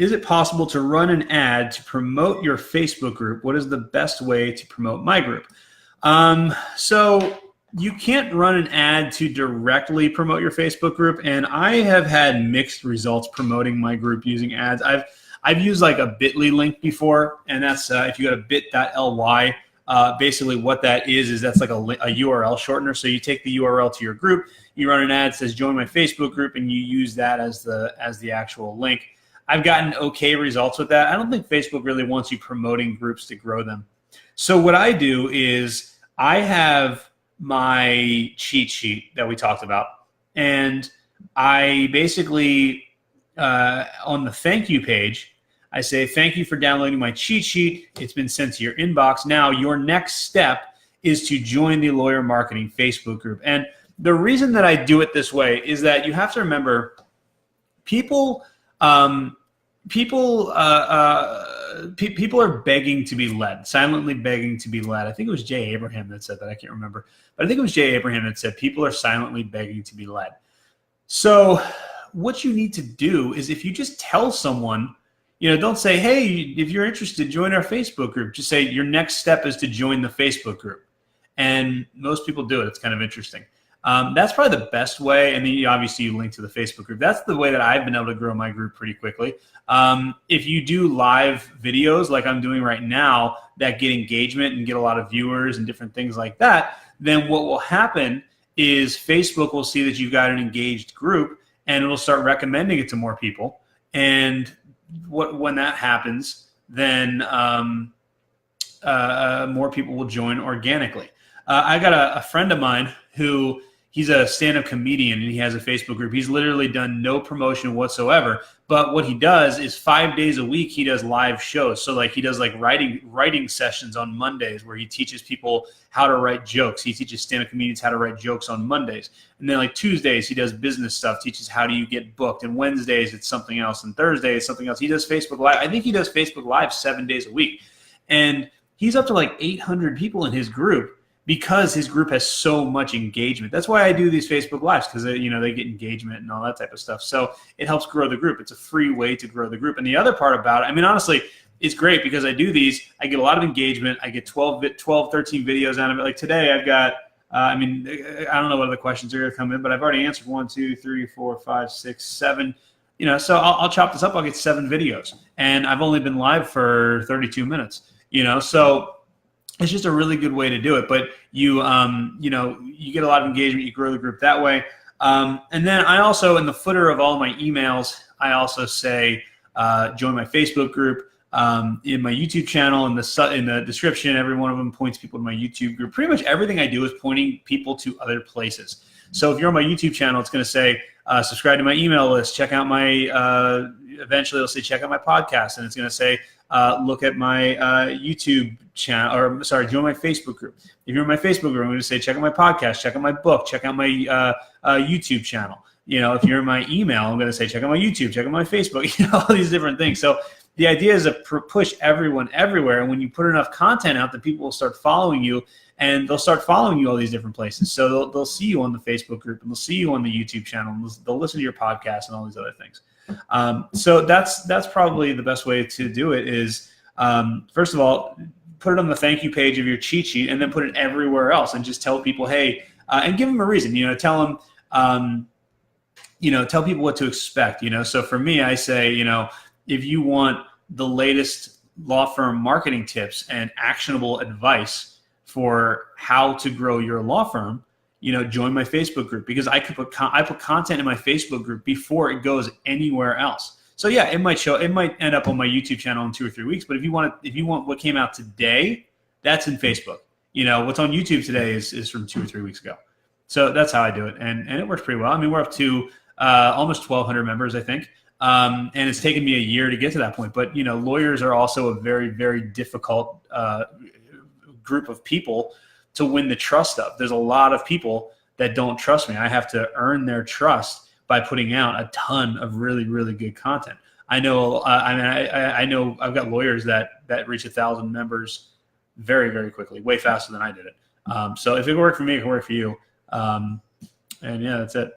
is it possible to run an ad to promote your Facebook group? What is the best way to promote my group? So you can't run an ad to directly promote your Facebook group, and I have had mixed results promoting my group using ads. I've used like a bit.ly link before, and that's if you go to bit.ly, basically what that is that's like a URL shortener. So you take the URL to your group, you run an ad that says join my Facebook group, and you use that as the actual link. I've gotten okay results with that. I don't think Facebook really wants you promoting groups to grow them. So what I do is I have my cheat sheet that we talked about, and I basically on the thank you page, I say, thank you for downloading my cheat sheet. It's been sent to your inbox. Now your next step is to join the Lawyer Marketing Facebook group. And the reason that I do it this way is that you have to remember people are begging to be led, silently begging to be led. I think it was Jay Abraham that said that. I can't remember. But I think it was Jay Abraham that said people are silently begging to be led. So what you need to do is if you just tell someone, don't say, hey, if you're interested, join our Facebook group. Just say your next step is to join the Facebook group. And most people do it. It's kind of interesting. That's probably the best way. And then obviously you link to the Facebook group. That's the way that I've been able to grow my group pretty quickly. If you do live videos like I'm doing right now that get engagement and get a lot of viewers and different things like that, then what will happen is Facebook will see that you've got an engaged group and it'll start recommending it to more people. And when that happens, then more people will join organically. I got a friend of mine who he's a stand-up comedian and he has a Facebook group. He's literally done no promotion whatsoever. But what he does is 5 days a week, he does live shows. So like he does like writing sessions on Mondays where he teaches people how to write jokes. He teaches stand-up comedians how to write jokes on Mondays. And then like Tuesdays, he does business stuff, teaches how do you get booked. And Wednesdays, it's something else. And Thursdays, something else. He does Facebook Live. I think he does Facebook Live 7 days a week. And he's up to like 800 people in his group, because his group has so much engagement. That's why I do these Facebook Lives, because they get engagement and all that type of stuff. So it helps grow the group. It's a free way to grow the group. And the other part about it, honestly, it's great because I do these. I get a lot of engagement. I get 12, 13 videos out of it. Like today, I've got, I don't know what other questions are going to come in, but I've already answered 1, 2, 3, 4, 5, 6, 7. So I'll chop this up. I'll get 7 videos. And I've only been live for 32 minutes, so it's just a really good way to do it. But you get a lot of engagement. You grow the group that way. And then I also, in the footer of all my emails, I also say, join my Facebook group. In my YouTube channel, in the description, every one of them points people to my YouTube group. Pretty much everything I do is pointing people to other places. So if you're on my YouTube channel, it's going to say, subscribe to my email list, check out my, eventually it'll say, check out my podcast. And it's going to say, look at my YouTube channel, or sorry, join my Facebook group. If you're in my Facebook group, I'm going to say, check out my podcast, check out my book, check out my YouTube channel. If you're in my email, I'm going to say, check out my YouTube, check out my Facebook, all these different things. So the idea is to push everyone everywhere. And when you put enough content out, then people will start following you, and they'll start following you all these different places. So they'll see you on the Facebook group, and they'll see you on the YouTube channel, and they'll listen to your podcast and all these other things. So that's probably the best way to do it is, first of all, put it on the thank you page of your cheat sheet, and then put it everywhere else, and just tell people, hey, and give them a reason, tell them, tell people what to expect, So for me, I say, if you want the latest law firm marketing tips and actionable advice for how to grow your law firm, join my Facebook group, because I put content in my Facebook group before it goes anywhere else. So yeah, it might end up on my YouTube channel in 2 or 3 weeks. But if you want what came out today, that's in Facebook. What's on YouTube today is from 2 or 3 weeks ago. So that's how I do it, and it works pretty well. We're up to almost 1,200 members, I think. And it's taken me a year to get to that point. But, lawyers are also a very, very difficult group of people to win the trust of. There's a lot of people that don't trust me. I have to earn their trust by putting out a ton of really, really good content. I know, I know I've got lawyers that reach 1,000 members very, very quickly, way faster than I did it. So if it worked for me, it can work for you. And yeah, that's it.